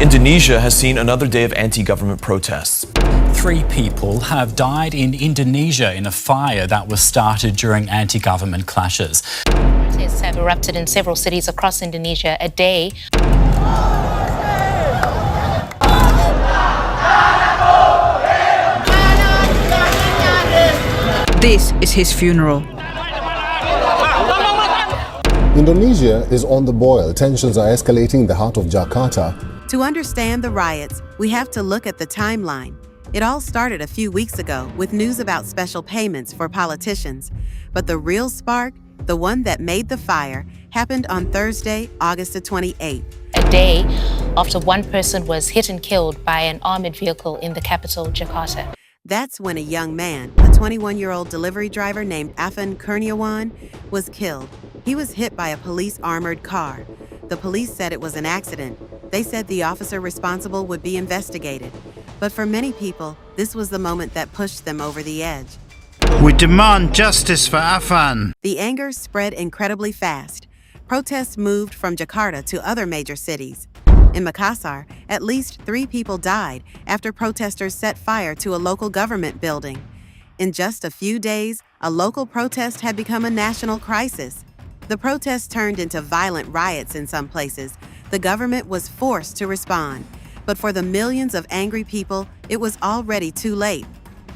Indonesia has seen another day of anti-government protests. 3 people have died in Indonesia in a fire that was started during anti-government clashes. Protests have erupted in several cities across Indonesia a day. This is his funeral. Indonesia is on the boil. Tensions are escalating in the heart of Jakarta. To understand the riots, we have to look at the timeline. It all started a few weeks ago with news about special payments for politicians. But the real spark, the one that made the fire, happened on Thursday, August the 28th. A day after one person was hit and killed by an armored vehicle in the capital, Jakarta. That's when a young man, a 21-year-old delivery driver named Afan Kurniawan, was killed. He was hit by a police armored car. The police said it was an accident. They said the officer responsible would be investigated. But for many people, this was the moment that pushed them over the edge. We demand justice for Afan. The anger spread incredibly fast. Protests moved from Jakarta to other major cities. In Makassar, at least 3 people died after protesters set fire to a local government building. In just a few days, a local protest had become a national crisis. The protests turned into violent riots in some places. The government was forced to respond. But for the millions of angry people, it was already too late.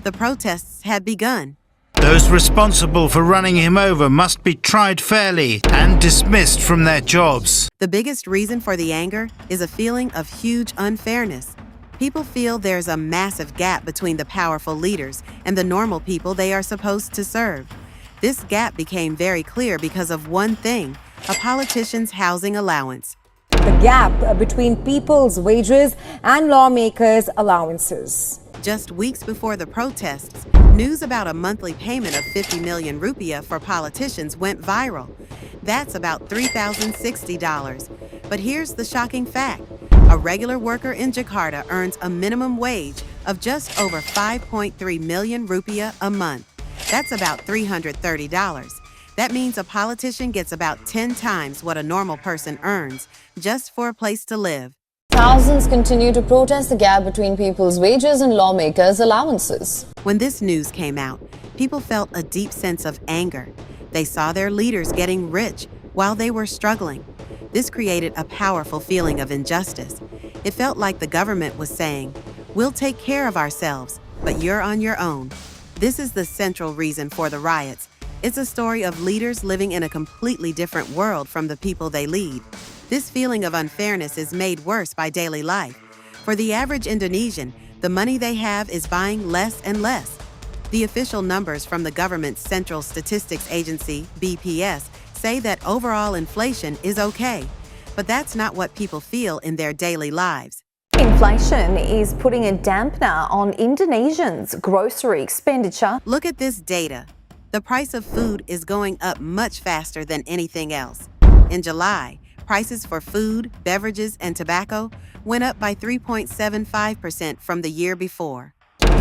The protests had begun. Those responsible for running him over must be tried fairly and dismissed from their jobs. The biggest reason for the anger is a feeling of huge unfairness. People feel there's a massive gap between the powerful leaders and the normal people they are supposed to serve. This gap became very clear because of one thing: a politician's housing allowance. The gap between people's wages and lawmakers' allowances. Just weeks before the protests, news about a monthly payment of 50 million rupiah for politicians went viral. That's about $3,060. But here's the shocking fact. A regular worker in Jakarta earns a minimum wage of just over 5.3 million rupiah a month. That's about $330. That means a politician gets about 10 times what a normal person earns just for a place to live. Thousands continue to protest the gap between people's wages and lawmakers' allowances. When this news came out, people felt a deep sense of anger. They saw their leaders getting rich while they were struggling. This created a powerful feeling of injustice. It felt like the government was saying, "We'll take care of ourselves, but you're on your own." This is the central reason for the riots. It's a story of leaders living in a completely different world from the people they lead. This feeling of unfairness is made worse by daily life. For the average Indonesian, the money they have is buying less and less. The official numbers from the government's Central Statistics Agency, BPS, say that overall inflation is okay. But that's not what people feel in their daily lives. Inflation is putting a dampener on Indonesians' grocery expenditure. Look at this data. The price of food is going up much faster than anything else. In July, prices for food, beverages, and tobacco went up by 3.75% from the year before.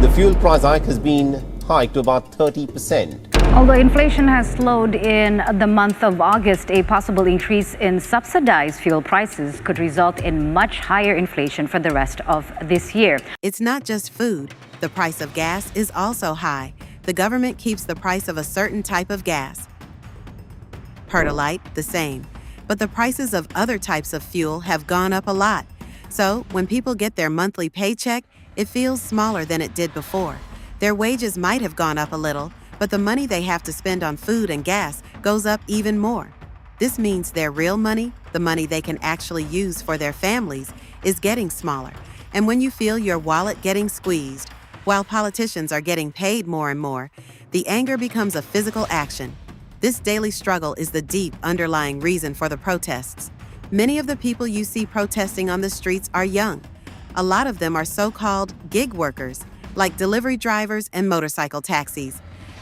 The fuel price hike has been hiked to about 30%. Although inflation has slowed in the month of August, a possible increase in subsidized fuel prices could result in much higher inflation for the rest of this year. It's not just food. The price of gas is also high. The government keeps the price of a certain type of gas. Pertalite, the same. But the prices of other types of fuel have gone up a lot. So when people get their monthly paycheck, it feels smaller than it did before. Their wages might have gone up a little, but the money they have to spend on food and gas goes up even more. This means their real money, the money they can actually use for their families, is getting smaller. And when you feel your wallet getting squeezed, while politicians are getting paid more and more, the anger becomes a physical action. This daily struggle is the deep underlying reason for the protests. Many of the people you see protesting on the streets are young. A lot of them are so-called gig workers, like delivery drivers and motorcycle taxis.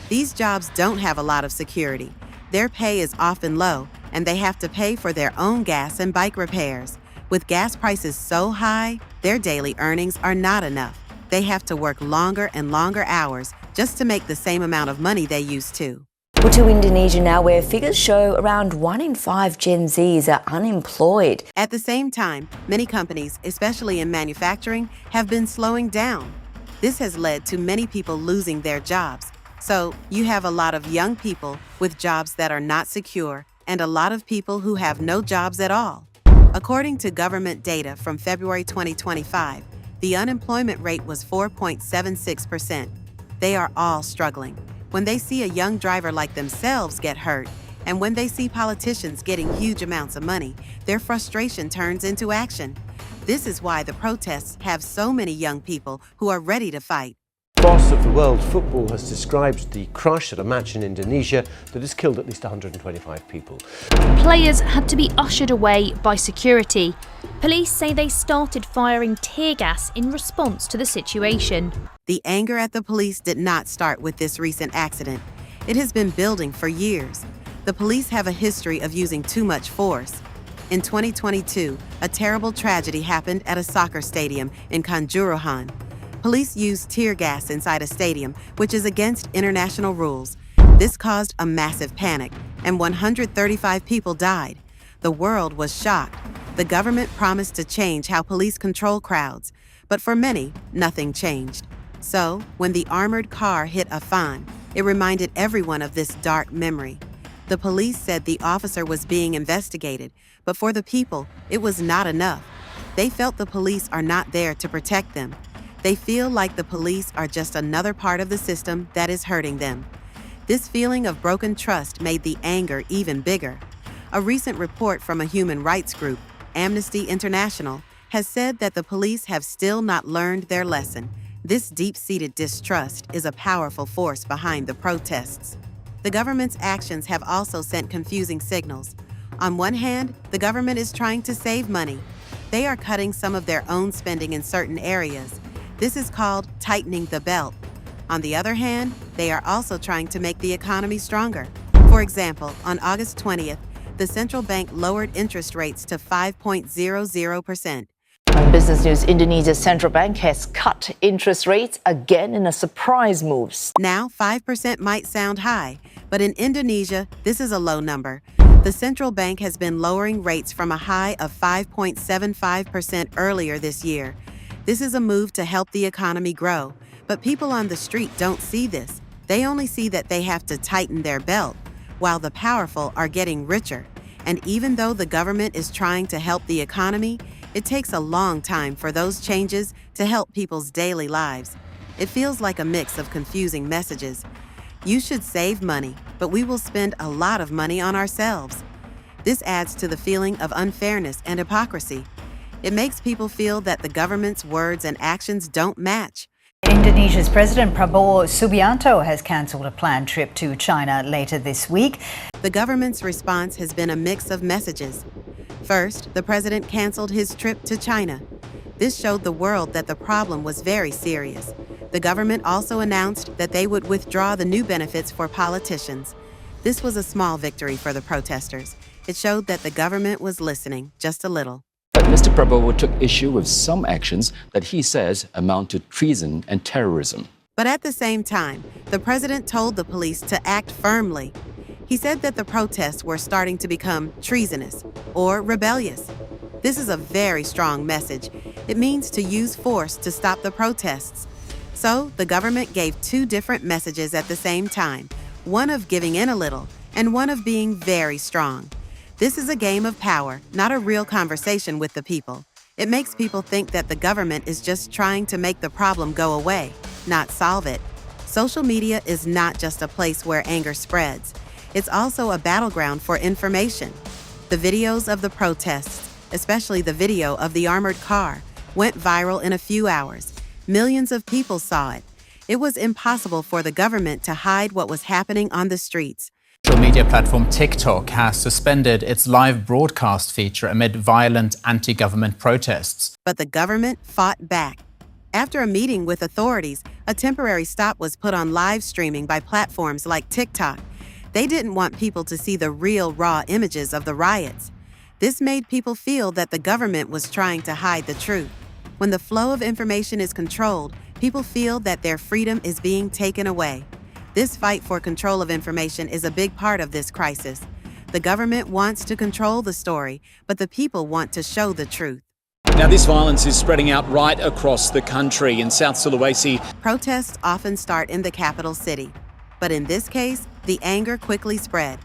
These jobs don't have a lot of security. Their pay is often low, and they have to pay for their own gas and bike repairs. With gas prices so high, their daily earnings are not enough. They have to work longer and longer hours just to make the same amount of money they used to. Well, to Indonesia now, where figures show around 1 in 5 Gen Zs are unemployed. At the same time, many companies, especially in manufacturing, have been slowing down. This has led to many people losing their jobs. So you have a lot of young people with jobs that are not secure and a lot of people who have no jobs at all. According to government data from February 2025, the unemployment rate was 4.76%. They are all struggling. When they see a young driver like themselves get hurt, and when they see politicians getting huge amounts of money, their frustration turns into action. This is why the protests have so many young people who are ready to fight. Boss of the world football has described the crush at a match in Indonesia that has killed at least 125 people. Players had to be ushered away by security. Police say they started firing tear gas in response to the situation. The anger at the police did not start with this recent accident. It has been building for years. The police have a history of using too much force. In 2022, a terrible tragedy happened at a soccer stadium in Kanjuruhan. Police used tear gas inside a stadium, which is against international rules. This caused a massive panic, and 135 people died. The world was shocked. The government promised to change how police control crowds, but for many, nothing changed. So, when the armored car hit Afan, it reminded everyone of this dark memory. The police said the officer was being investigated, but for the people, it was not enough. They felt the police are not there to protect them. They feel like the police are just another part of the system that is hurting them. This feeling of broken trust made the anger even bigger. A recent report from a human rights group, Amnesty International, has said that the police have still not learned their lesson. This deep-seated distrust is a powerful force behind the protests. The government's actions have also sent confusing signals. On one hand, the government is trying to save money. They are cutting some of their own spending in certain areas. This is called tightening the belt. On the other hand, they are also trying to make the economy stronger. For example, on August 20th, the central bank lowered interest rates to 5.00%. On business news, Indonesia's central bank has cut interest rates again in a surprise move. Now, 5% might sound high, but in Indonesia, this is a low number. The central bank has been lowering rates from a high of 5.75% earlier this year. This is a move to help the economy grow, but people on the street don't see this. They only see that they have to tighten their belt, while the powerful are getting richer. And even though the government is trying to help the economy, it takes a long time for those changes to help people's daily lives. It feels like a mix of confusing messages. You should save money, but we will spend a lot of money on ourselves. This adds to the feeling of unfairness and hypocrisy. It makes people feel that the government's words and actions don't match. Indonesia's President Prabowo Subianto has cancelled a planned trip to China later this week. The government's response has been a mix of messages. First, the president canceled his trip to China. This showed the world that the problem was very serious. The government also announced that they would withdraw the new benefits for politicians. This was a small victory for the protesters. It showed that the government was listening, just a little. But Mr. Prabowo took issue with some actions that he says amount to treason and terrorism. But at the same time, the president told the police to act firmly. He said that the protests were starting to become treasonous or rebellious. This is a very strong message. It means to use force to stop the protests. So the government gave two different messages at the same time, one of giving in a little and one of being very strong. This is a game of power, not a real conversation with the people. It makes people think that the government is just trying to make the problem go away, not solve it. Social media is not just a place where anger spreads. It's also a battleground for information. The videos of the protests, especially the video of the armored car, went viral in a few hours. Millions of people saw it. It was impossible for the government to hide what was happening on the streets. Social media platform TikTok has suspended its live broadcast feature amid violent anti-government protests. But the government fought back. After a meeting with authorities, a temporary stop was put on live streaming by platforms like TikTok. They didn't want people to see the real, raw images of the riots. This made people feel that the government was trying to hide the truth. When the flow of information is controlled, people feel that their freedom is being taken away. This fight for control of information is a big part of this crisis. The government wants to control the story, but the people want to show the truth. Now, this violence is spreading out right across the country. In South Sulawesi, protests often start in the capital city. But in this case, the anger quickly spread.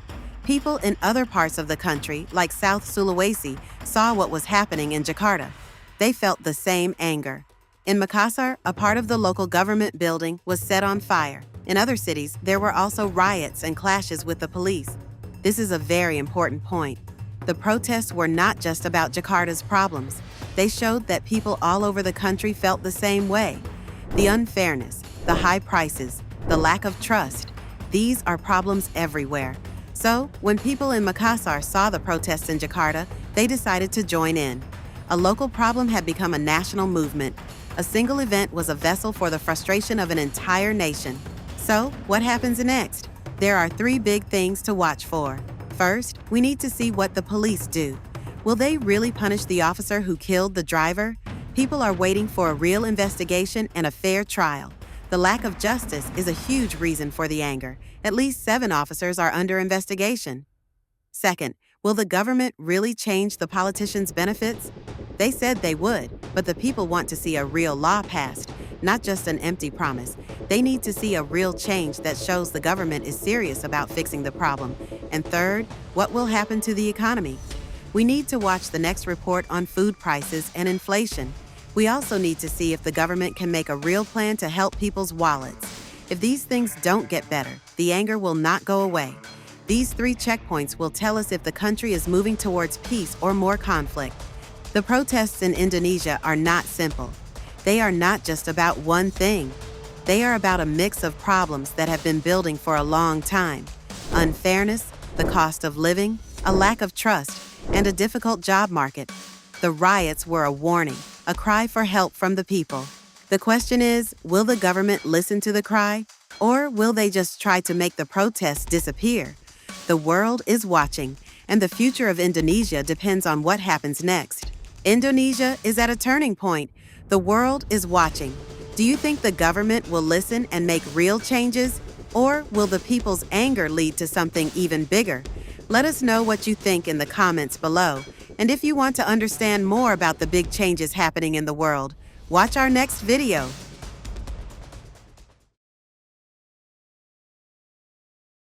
People in other parts of the country, like South Sulawesi, saw what was happening in Jakarta. They felt the same anger. In Makassar, a part of the local government building was set on fire. In other cities, there were also riots and clashes with the police. This is a very important point. The protests were not just about Jakarta's problems. They showed that people all over the country felt the same way. The unfairness, the high prices, the lack of trust, these are problems everywhere. So, when people in Makassar saw the protests in Jakarta, they decided to join in. A local problem had become a national movement. A single event was a vessel for the frustration of an entire nation. So, what happens next? There are 3 big things to watch for. First, we need to see what the police do. Will they really punish the officer who killed the driver? People are waiting for a real investigation and a fair trial. The lack of justice is a huge reason for the anger. At least 7 officers are under investigation. Second, will the government really change the politicians' benefits? They said they would, but the people want to see a real law passed, not just an empty promise. They need to see a real change that shows the government is serious about fixing the problem. And third, what will happen to the economy? We need to watch the next report on food prices and inflation. We also need to see if the government can make a real plan to help people's wallets. If these things don't get better, the anger will not go away. These 3 checkpoints will tell us if the country is moving towards peace or more conflict. The protests in Indonesia are not simple. They are not just about one thing. They are about a mix of problems that have been building for a long time. Unfairness, the cost of living, a lack of trust, and a difficult job market. The riots were a warning, a cry for help from the people. The question is, will the government listen to the cry, or will they just try to make the protests disappear? The world is watching, and the future of Indonesia depends on what happens next. Indonesia is at a turning point. The world is watching. Do you think the government will listen and make real changes, or will the people's anger lead to something even bigger? Let us know what you think in the comments below. And if you want to understand more about the big changes happening in the world, watch our next video.